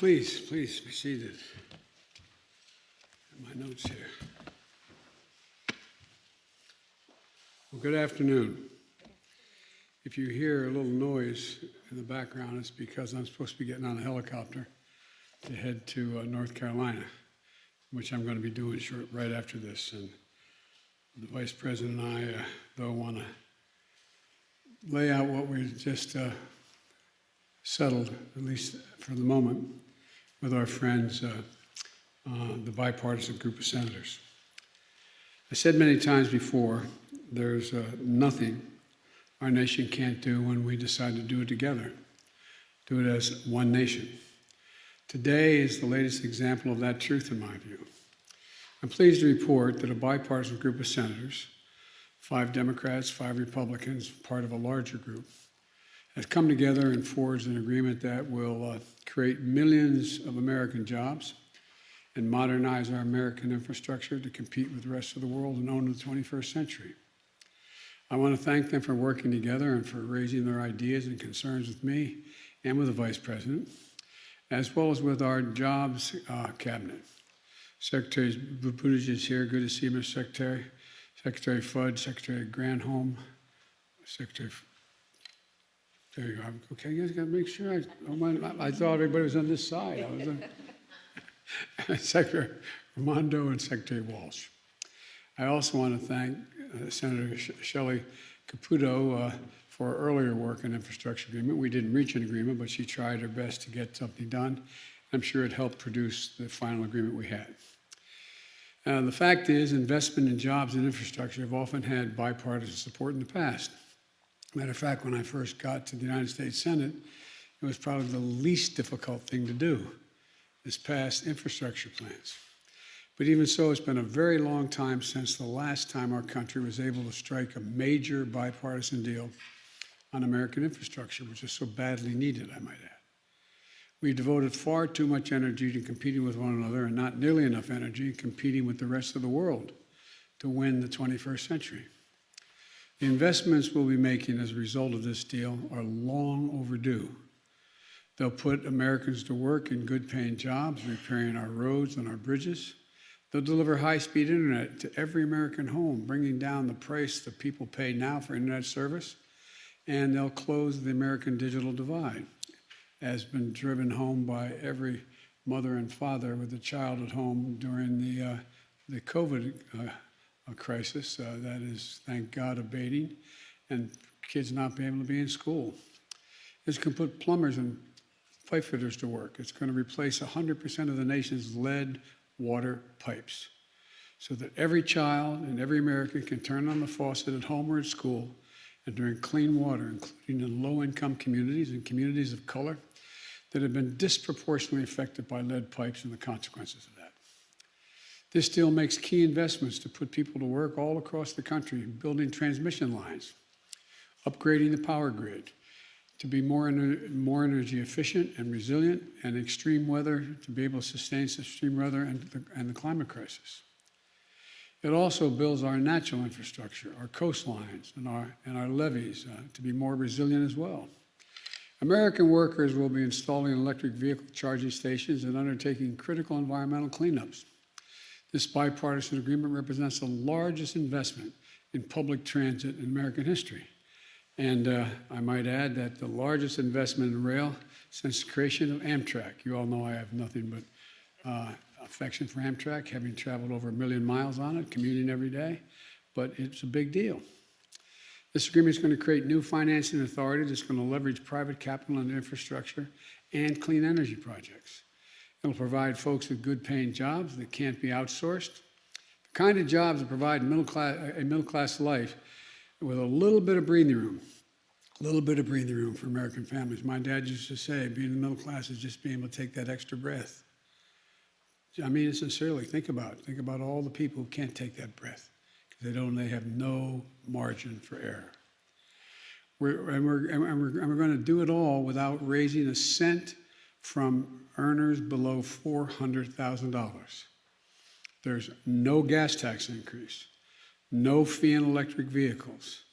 Please be seated. My notes here. Well, good afternoon. If you hear a little noise in the background, it's because I'm supposed to be getting on a helicopter to head to North Carolina, which I'm going to be doing right after this. And the Vice President and I, though, want to lay out what we just settled, at least for the moment, with our friends, the bipartisan group of senators. I said many times before, there's nothing our nation can't do when we decide to do it together, do it as one nation. Today is the latest example of that truth, in my view. I'm pleased to report that a bipartisan group of senators, 5 Democrats, 5 Republicans, part of a larger group, has come together and forged an agreement that will create millions of American jobs and modernize our American infrastructure to compete with the rest of the world and own the 21st century. I want to thank them for working together and for raising their ideas and concerns with me and with the Vice President, as well as with our Jobs Cabinet. Secretary Buttigieg is here. Good to see you, Mr. Secretary. Secretary Fudge, Secretary Granholm, Secretary. There you go. Okay, you guys got to make sure. I thought everybody was on this side. Secretary Raimondo and Secretary Walsh. I also want to thank Senator Shelley Caputo for her earlier work on infrastructure agreement. We didn't reach an agreement, but she tried her best to get something done. I'm sure it helped produce the final agreement we had. The fact is, investment in jobs and infrastructure have often had bipartisan support in the past. Matter of fact, when I first got to the United States Senate, it was probably the least difficult thing to do, is pass infrastructure plans. But even so, it's been a very long time since the last time our country was able to strike a major bipartisan deal on American infrastructure, which is so badly needed, I might add. We devoted far too much energy to competing with one another and not nearly enough energy competing with the rest of the world to win the 21st century. The investments we'll be making as a result of this deal are long overdue. They'll put Americans to work in good-paying jobs, repairing our roads and our bridges. They'll deliver high-speed internet to every American home, bringing down the price that people pay now for internet service. And they'll close the American digital divide, as been driven home by every mother and father with a child at home during the COVID crisis. That is, thank God, abating, and kids not being able to be in school. This can put plumbers and pipe fitters to work. It's going to replace 100% of the nation's lead water pipes so that every child and every American can turn on the faucet at home or at school and drink clean water, including in low-income communities and communities of color that have been disproportionately affected by lead pipes and the consequences of that. This deal makes key investments to put people to work all across the country, building transmission lines, upgrading the power grid to be more energy efficient and resilient, and extreme weather to be able to sustain extreme weather and the climate crisis. It also builds our natural infrastructure, our coastlines, and our levees to be more resilient as well. American workers will be installing electric vehicle charging stations and undertaking critical environmental cleanups. This bipartisan agreement represents the largest investment in public transit in American history. And I might add that the largest investment in rail since the creation of Amtrak. You all know I have nothing but affection for Amtrak, having traveled over 1 million miles on it, commuting every day, but it's a big deal. This agreement is going to create new financing authority that's going to leverage private capital and infrastructure and clean energy projects. It'll provide folks with good-paying jobs that can't be outsourced, the kind of jobs that provide a middle-class life with a little bit of breathing room for American families. My dad used to say, being in the middle class is just being able to take that extra breath. I mean it sincerely. Think about all the people who can't take that breath because they have no margin for error. We're going to do it all without raising a cent from earners below $400,000. There's no gas tax increase, no fee on electric vehicles.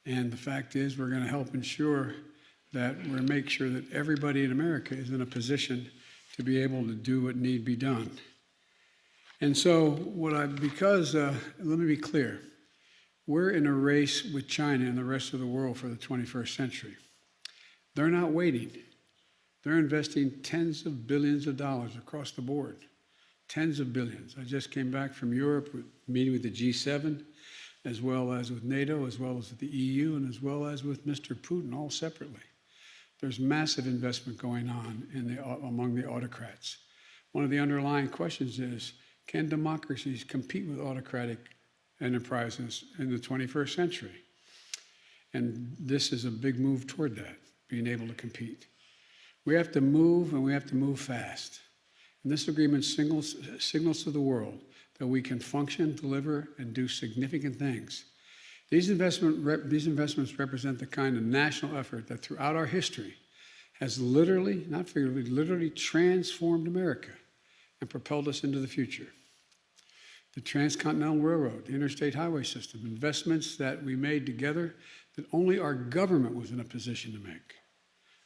And the fact is, we're going to help ensure that make sure that everybody in America is in a position to be able to do what need be done. And so let me be clear, we're in a race with China and the rest of the world for the 21st century. They're not waiting. They're investing tens of billions of dollars across the board, tens of billions. I just came back from Europe, meeting with the G7, as well as with NATO, as well as with the EU, and as well as with Mr. Putin, all separately. There's massive investment going on among the autocrats. One of the underlying questions is, can democracies compete with autocratic enterprises in the 21st century? And this is a big move toward that, being able to compete. We have to move, and we have to move fast. And this agreement signals to the world that we can function, deliver, and do significant things. These investments represent the kind of national effort that throughout our history has literally, not figuratively, literally transformed America and propelled us into the future. The Transcontinental Railroad, the interstate highway system, investments that we made together that only our government was in a position to make.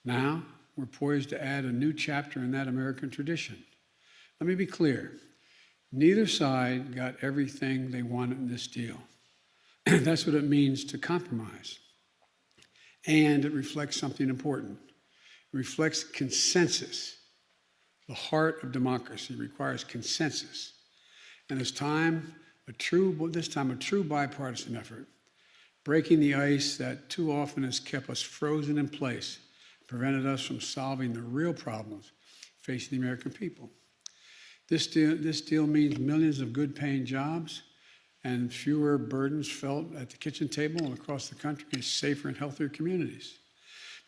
Now, we're poised to add a new chapter in that American tradition. Let me be clear. Neither side got everything they wanted in this deal. That's what it means to compromise. And it reflects something important. It reflects consensus. The heart of democracy requires consensus. And this time a true bipartisan effort, breaking the ice that too often has kept us frozen in place, prevented us from solving the real problems facing the American people. This deal means millions of good-paying jobs and fewer burdens felt at the kitchen table and across the country, and safer and healthier communities.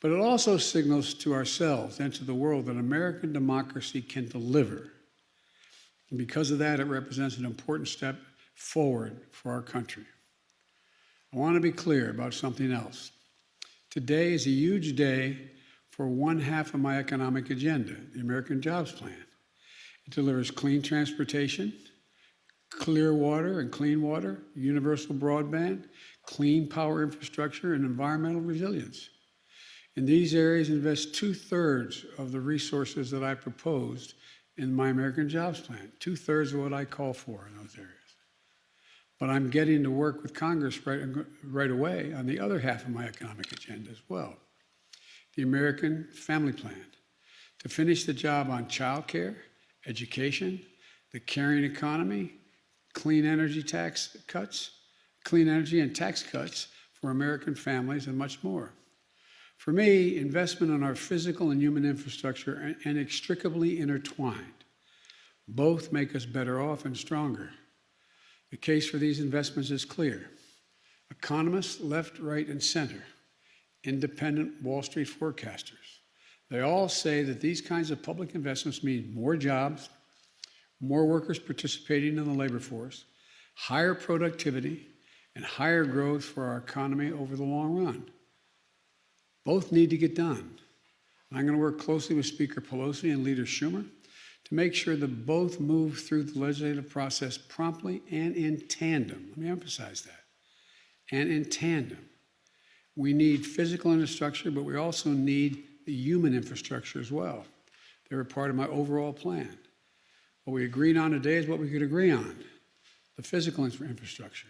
But it also signals to ourselves and to the world that American democracy can deliver. And because of that, it represents an important step forward for our country. I want to be clear about something else. Today is a huge day for one half of my economic agenda, the American Jobs Plan. It delivers clean transportation, clear water and clean water, universal broadband, clean power infrastructure, and environmental resilience. In these areas, invest 2/3 of the resources that I proposed in my American Jobs Plan, 2/3 of what I call for in those areas. But I'm getting to work with Congress right away on the other half of my economic agenda as well, the American Family Plan, to finish the job on child care, education, the caring economy, clean energy and tax cuts for American families, and much more. For me, investment in our physical and human infrastructure are inextricably intertwined. Both make us better off and stronger. The case for these investments is clear. Economists, left, right, and center, independent Wall Street forecasters, they all say that these kinds of public investments mean more jobs, more workers participating in the labor force, higher productivity, and higher growth for our economy over the long run. Both need to get done. I'm going to work closely with Speaker Pelosi and Leader Schumer to make sure that both move through the legislative process promptly and in tandem. Let me emphasize that. And in tandem. We need physical infrastructure, but we also need the human infrastructure as well. They're a part of my overall plan. What we agreed on today is what we could agree on, the physical infrastructure.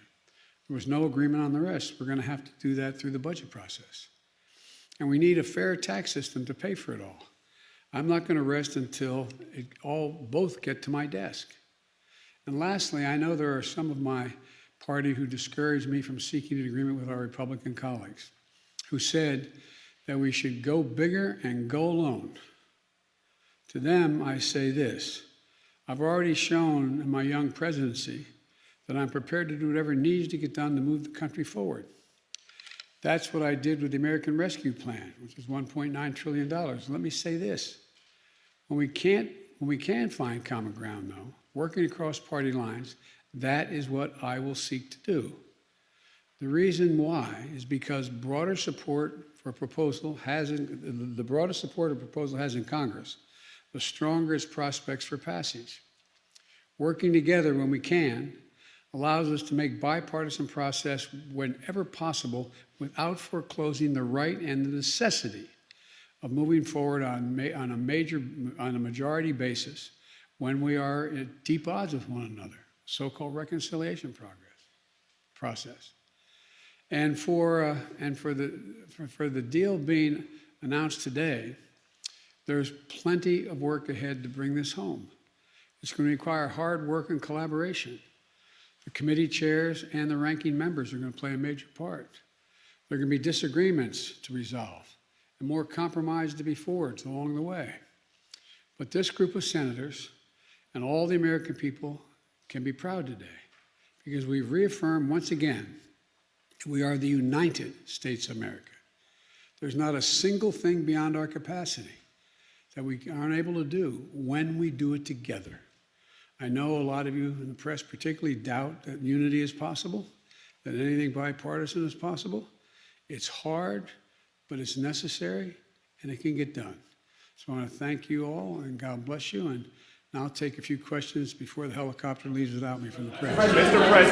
There was no agreement on the rest. We're going to have to do that through the budget process. And we need a fair tax system to pay for it all. I'm not going to rest until both get to my desk. And lastly, I know there are some of my party who discouraged me from seeking an agreement with our Republican colleagues, who said that we should go bigger and go alone. To them, I say this: I've already shown in my young presidency that I'm prepared to do whatever needs to get done to move the country forward. That's what I did with the American Rescue Plan, which is $1.9 trillion. Let me say this: when we can find common ground, though, working across party lines, that is what I will seek to do. The reason why is because the broader support a proposal has in Congress, the stronger its prospects for passage. Working together when we can allows us to make bipartisan process whenever possible without foreclosing the right and the necessity of moving forward on a majority basis when we are at deep odds with one another, so-called reconciliation process. And for the deal being announced today, there's plenty of work ahead to bring this home. It's going to require hard work and collaboration. The committee chairs and the ranking members are going to play a major part. There are going to be disagreements to resolve and more compromise to be forged along the way. But this group of senators and all the American people can be proud today because we've reaffirmed once again we are the United States of America. There's not a single thing beyond our capacity that we aren't able to do when we do it together. I know a lot of you in the press particularly doubt that unity is possible, that anything bipartisan is possible. It's hard, but it's necessary, and it can get done. So I want to thank you all, and God bless you. And now I'll take a few questions before the helicopter leaves without me from the press.